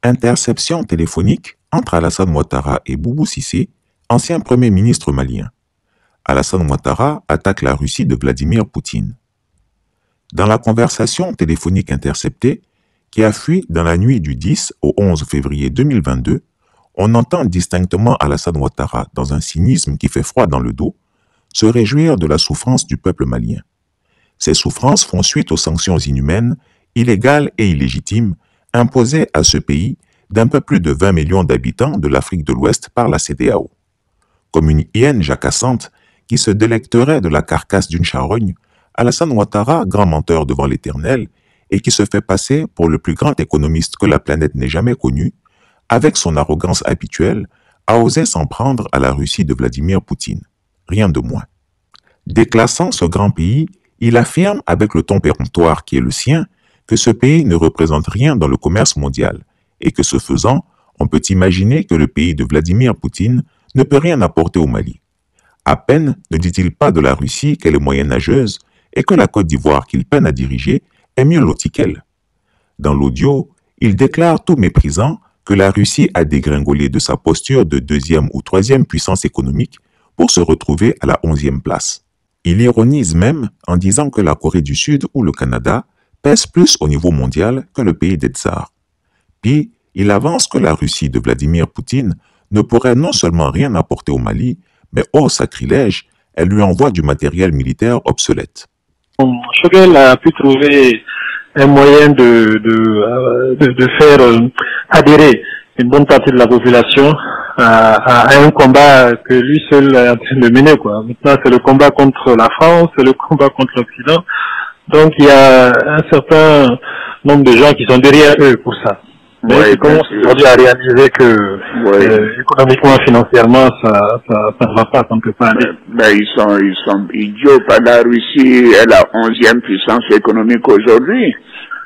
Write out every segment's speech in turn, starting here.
Interception téléphonique entre Alassane Ouattara et Boubou Cissé, ancien Premier ministre malien. Alassane Ouattara attaque la Russie de Vladimir Poutine. Dans la conversation téléphonique interceptée, qui a fui dans la nuit du 10 au 11 février 2022, on entend distinctement Alassane Ouattara, dans un cynisme qui fait froid dans le dos, se réjouir de la souffrance du peuple malien. Ces souffrances font suite aux sanctions inhumaines, illégales et illégitimes imposées à ce pays d'un peu plus de 20 millions d'habitants de l'Afrique de l'Ouest par la CEDEAO. Comme une hyène jacassante qui se délecterait de la carcasse d'une charogne, Alassane Ouattara, grand menteur devant l'Éternel, et qui se fait passer pour le plus grand économiste que la planète n'ait jamais connu, avec son arrogance habituelle, a osé s'en prendre à la Russie de Vladimir Poutine. Rien de moins. Déclassant ce grand pays, il affirme avec le ton péremptoire qui est le sien que ce pays ne représente rien dans le commerce mondial et que ce faisant, on peut imaginer que le pays de Vladimir Poutine ne peut rien apporter au Mali. À peine ne dit-il pas de la Russie qu'elle est moyenâgeuse et que la Côte d'Ivoire qu'il peine à diriger est mieux lotie qu'elle. Dans l'audio, il déclare tout méprisant que la Russie a dégringolé de sa posture de deuxième ou troisième puissance économique pour se retrouver à la 11e place. Il ironise même en disant que la Corée du Sud ou le Canada pèsent plus au niveau mondial que le pays des tsars. Puis, il avance que la Russie de Vladimir Poutine ne pourrait non seulement rien apporter au Mali, mais au sacrilège, elle lui envoie du matériel militaire obsolète. Choguel a pu trouver un moyen de faire adhérer une bonne partie de la population à un combat que lui seul est en train de mener, quoi. Maintenant, c'est le combat contre la France, c'est le combat contre l'Occident. Donc, il y a un certain nombre de gens qui sont derrière eux pour ça. Mais ils commencent aujourd'hui à réaliser que économiquement, financièrement, ça ne va pas, ça ne peut pas aller. Mais ils sont idiots. La Russie est la 11e puissance économique aujourd'hui.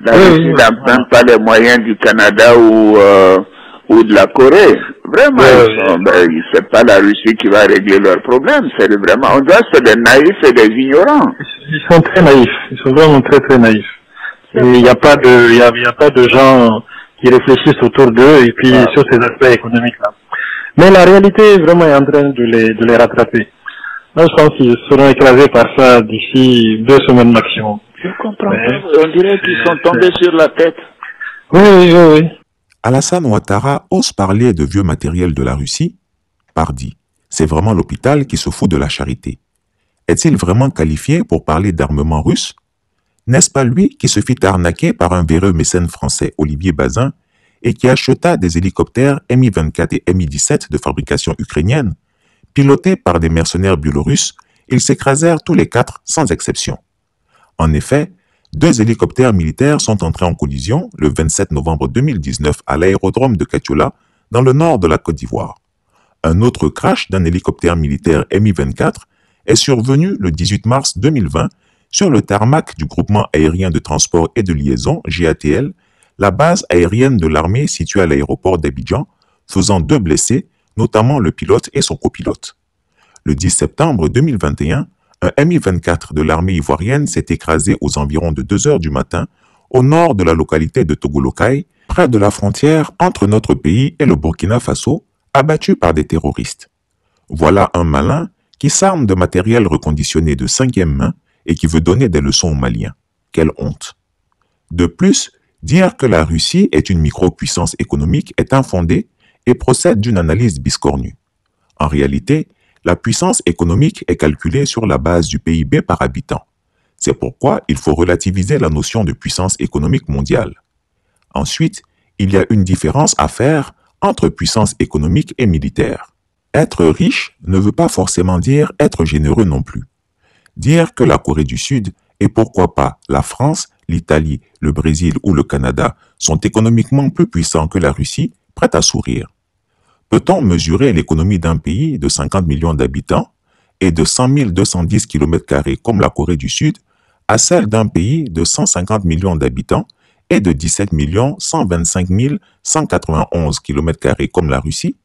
La Russie n'a même pas les moyens du Canada ou de la Corée. Vraiment, c'est pas la Russie qui va régler leurs problèmes. C'est vraiment, on doit c'est des naïfs et des ignorants. Ils sont très naïfs. Ils sont vraiment très très naïfs. Et il n'y a pas de gens qui réfléchissent autour d'eux et puis sur ces aspects économiques-là. Mais la réalité vraiment est en train de les rattraper. Moi, je pense qu'ils seront écrasés par ça d'ici 2 semaines maximum. Je comprends. On dirait qu'ils sont tombés sur la tête. Oui. Alassane Ouattara ose parler de vieux matériel de la Russie? Pardi, c'est vraiment l'hôpital qui se fout de la charité. Est-il vraiment qualifié pour parler d'armement russe? N'est-ce pas lui qui se fit arnaquer par un véreux mécène français, Olivier Bazin, et qui acheta des hélicoptères Mi-24 et Mi-17 de fabrication ukrainienne? Pilotés par des mercenaires biélorusses, ils s'écrasèrent tous les 4 sans exception. En effet, 2 hélicoptères militaires sont entrés en collision le 27 novembre 2019 à l'aérodrome de Katiola, dans le nord de la Côte d'Ivoire. Un autre crash d'un hélicoptère militaire Mi-24 est survenu le 18 mars 2020 sur le tarmac du groupement aérien de transport et de liaison, GATL, la base aérienne de l'armée située à l'aéroport d'Abidjan, faisant 2 blessés, notamment le pilote et son copilote. Le 10 septembre 2021, un Mi-24 de l'armée ivoirienne s'est écrasé aux environs de 2 heures du matin au nord de la localité de Togolokai, près de la frontière entre notre pays et le Burkina Faso, abattu par des terroristes. Voilà un malin qui s'arme de matériel reconditionné de 5e main et qui veut donner des leçons aux Maliens. Quelle honte! De plus, dire que la Russie est une micro-puissance économique est infondé et procède d'une analyse biscornue. En réalité, la puissance économique est calculée sur la base du PIB par habitant. C'est pourquoi il faut relativiser la notion de puissance économique mondiale. Ensuite, il y a une différence à faire entre puissance économique et militaire. Être riche ne veut pas forcément dire être généreux non plus. Dire que la Corée du Sud et pourquoi pas la France, l'Italie, le Brésil ou le Canada sont économiquement plus puissants que la Russie prête à sourire. Peut-on mesurer l'économie d'un pays de 50 millions d'habitants et de 100 210 km² comme la Corée du Sud à celle d'un pays de 150 millions d'habitants et de 17 125 191 km² comme la Russie?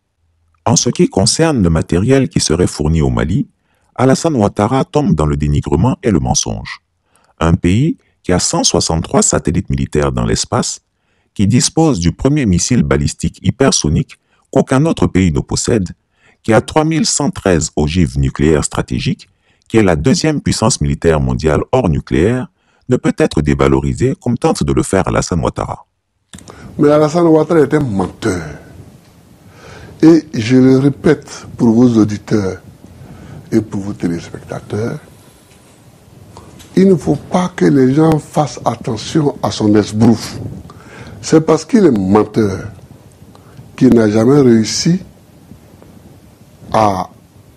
En ce qui concerne le matériel qui serait fourni au Mali, Alassane Ouattara tombe dans le dénigrement et le mensonge. Un pays qui a 163 satellites militaires dans l'espace, qui dispose du premier missile balistique hypersonique qu'aucun autre pays ne possède, qui a 3113 ogives nucléaires stratégiques, qui est la deuxième puissance militaire mondiale hors nucléaire, ne peut être dévalorisé comme tente de le faire Alassane Ouattara. Mais Alassane Ouattara est un menteur. Et je le répète pour vos auditeurs et pour vos téléspectateurs, il ne faut pas que les gens fassent attention à son esbrouf. C'est parce qu'il est menteur qu'il n'a jamais réussi à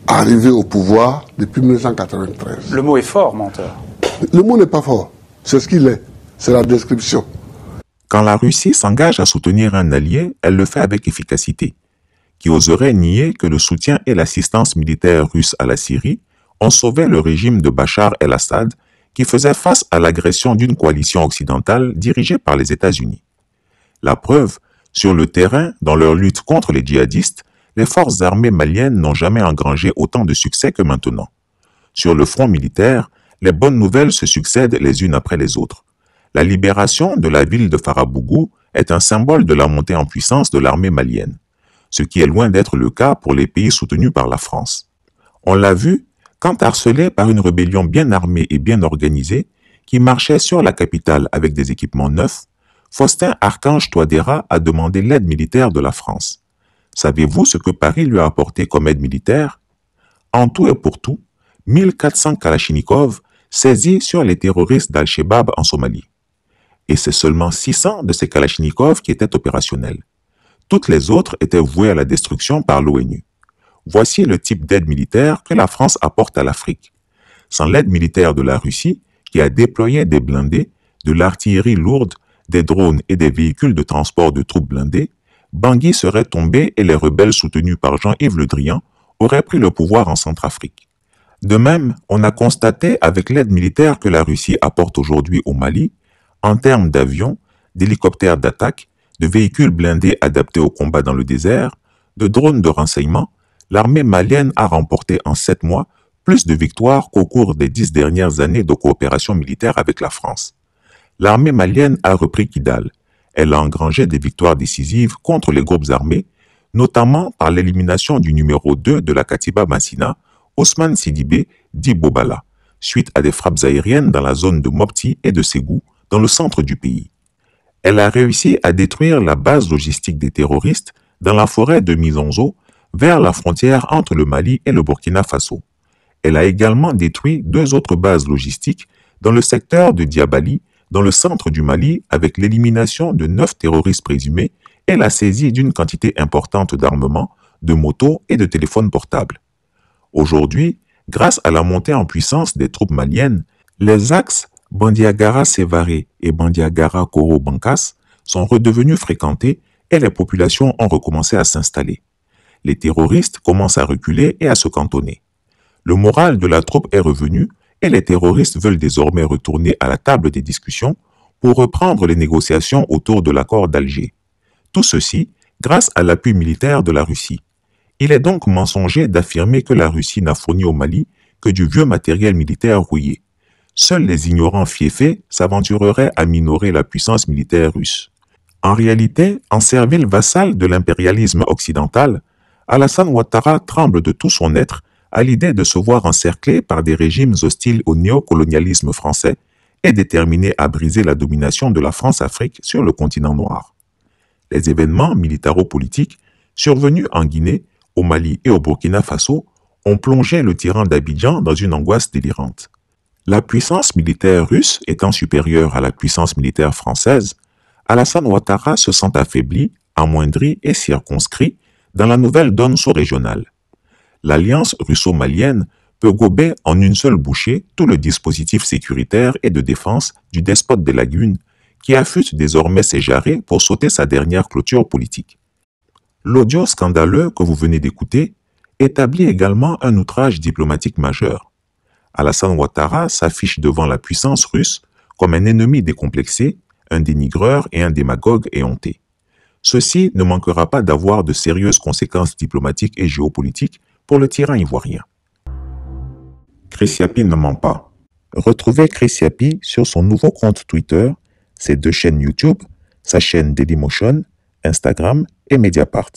arriver au pouvoir depuis 1993. Le mot est fort, menteur. Le mot n'est pas fort. C'est ce qu'il est. C'est la description. Quand la Russie s'engage à soutenir un allié, elle le fait avec efficacité. Qui oserait nier que le soutien et l'assistance militaire russe à la Syrie ont sauvé le régime de Bachar el-Assad, qui faisait face à l'agression d'une coalition occidentale dirigée par les États-Unis. La preuve, sur le terrain, dans leur lutte contre les djihadistes, les forces armées maliennes n'ont jamais engrangé autant de succès que maintenant. Sur le front militaire, les bonnes nouvelles se succèdent les unes après les autres. La libération de la ville de Farabougou est un symbole de la montée en puissance de l'armée malienne, ce qui est loin d'être le cas pour les pays soutenus par la France. On l'a vu, quand harcelé par une rébellion bien armée et bien organisée, qui marchait sur la capitale avec des équipements neufs, Faustin Archange Touadéra a demandé l'aide militaire de la France. Savez-vous ce que Paris lui a apporté comme aide militaire? En tout et pour tout, 1400 Kalachnikov saisis sur les terroristes d'Al-Shabaab en Somalie. Et c'est seulement 600 de ces Kalachnikov qui étaient opérationnels. Toutes les autres étaient vouées à la destruction par l'ONU. Voici le type d'aide militaire que la France apporte à l'Afrique. Sans l'aide militaire de la Russie, qui a déployé des blindés, de l'artillerie lourde, des drones et des véhicules de transport de troupes blindées, Bangui serait tombé et les rebelles soutenus par Jean-Yves Le Drian auraient pris le pouvoir en Centrafrique. De même, on a constaté avec l'aide militaire que la Russie apporte aujourd'hui au Mali, en termes d'avions, d'hélicoptères d'attaque, de véhicules blindés adaptés au combat dans le désert, de drones de renseignement, l'armée malienne a remporté en 7 mois plus de victoires qu'au cours des 10 dernières années de coopération militaire avec la France. L'armée malienne a repris Kidal. Elle a engrangé des victoires décisives contre les groupes armés, notamment par l'élimination du numéro 2 de la Katiba Massina, Ousmane Sidibé dit Bobala, suite à des frappes aériennes dans la zone de Mopti et de Ségou, dans le centre du pays. Elle a réussi à détruire la base logistique des terroristes dans la forêt de Mizonzo, vers la frontière entre le Mali et le Burkina Faso. Elle a également détruit 2 autres bases logistiques dans le secteur de Diabali, dans le centre du Mali, avec l'élimination de 9 terroristes présumés et la saisie d'une quantité importante d'armements, de motos et de téléphones portables. Aujourd'hui, grâce à la montée en puissance des troupes maliennes, les axes Bandiagara-Sévaré et Bandiagara-Koro-Bankas sont redevenus fréquentés et les populations ont recommencé à s'installer. Les terroristes commencent à reculer et à se cantonner. Le moral de la troupe est revenu et les terroristes veulent désormais retourner à la table des discussions pour reprendre les négociations autour de l'accord d'Alger. Tout ceci grâce à l'appui militaire de la Russie. Il est donc mensonger d'affirmer que la Russie n'a fourni au Mali que du vieux matériel militaire rouillé. Seuls les ignorants fiefés s'aventureraient à minorer la puissance militaire russe. En réalité, en servile vassal de l'impérialisme occidental, Alassane Ouattara tremble de tout son être à l'idée de se voir encerclé par des régimes hostiles au néocolonialisme français et déterminé à briser la domination de la France-Afrique sur le continent noir. Les événements militaro-politiques survenus en Guinée, au Mali et au Burkina Faso ont plongé le tyran d'Abidjan dans une angoisse délirante. La puissance militaire russe étant supérieure à la puissance militaire française, Alassane Ouattara se sent affaibli, amoindri et circonscrit dans la nouvelle donne sous-régionale. L'alliance russo-malienne peut gober en une seule bouchée tout le dispositif sécuritaire et de défense du despote des lagunes qui affûte désormais ses jarrets pour sauter sa dernière clôture politique. L'audio scandaleux que vous venez d'écouter établit également un outrage diplomatique majeur. Alassane Ouattara s'affiche devant la puissance russe comme un ennemi décomplexé, un dénigreur et un démagogue éhonté. Ceci ne manquera pas d'avoir de sérieuses conséquences diplomatiques et géopolitiques pour le tyran ivoirien. Chris Yapi ne ment pas. Retrouvez Chris Yapi sur son nouveau compte Twitter, ses 2 chaînes YouTube, sa chaîne Dailymotion, Instagram et Mediapart.